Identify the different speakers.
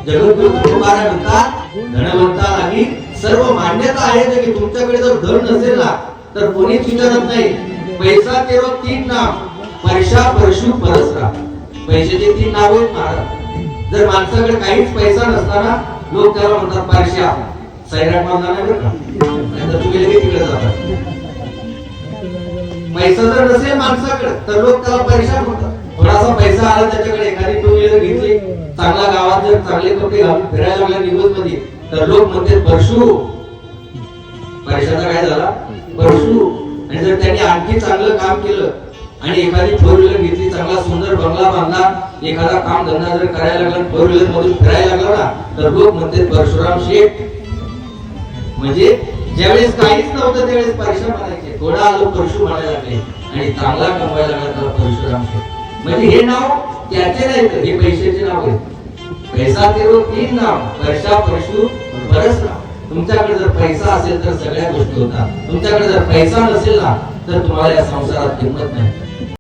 Speaker 1: जगद्गुरु तुकोबाराय म्हणतात धनवंतालाही सर्व मान्यता आहे की तुमच्याकडे जर धन नसेल ना तर कोणीच विचारत नाही. पैसा तेरो तीन नाम परशा परशु परसरा. पैशाचे तीन नाव आहेत महाराज. जर माणसाकडे काहीच पैसा नसताना लोक त्याला म्हणतात परशा. सैराट मानला नाही बरं का, नाहीतर तुम्ही लगेच तिकडे जातात. पैसा जर नसेल माणसाकडे तर लोक त्याला परशा म्हणतात. थोडासा पैसा आला त्याच्याकडे, एखादी टू व्हीलर घेतली, चांगल्या गावात जर चांगले कपडे घालून फिरायला लागला निघत मध्ये, तर लोक म्हणतात परशु. पैशाचा काय झाला परशु. आणि जर त्यांनी आणखी चांगलं काम केलं आणि एखादी फोर व्हीलर घेतली, चांगला सुंदर बंगला बांधला, एखादा काम धंदा जर करायला लागला, फोर व्हीलर मधून फिरायला लागला ना, तर लोक म्हणतात परशुराम शेठ. म्हणजे ज्यावेळेस काहीच नव्हतं त्यावेळेस परशा म्हणायचे, थोडा आलो परशु म्हणायला लागले आणि चांगला कमवायला लागला तर परशुराम शेठ. म्हणजे हे नाव त्याचे नाही, तर हे पैशाचे नाव आहे. पैसा तेरो तीन नाम परशा परशु परसरा. तुमच्याकडे जर पैसा असेल तर सगळ्या गोष्टी होतात. तुमच्याकडे जर पैसा नसेल ना तर तुम्हाला या संसारात किंमत नाही.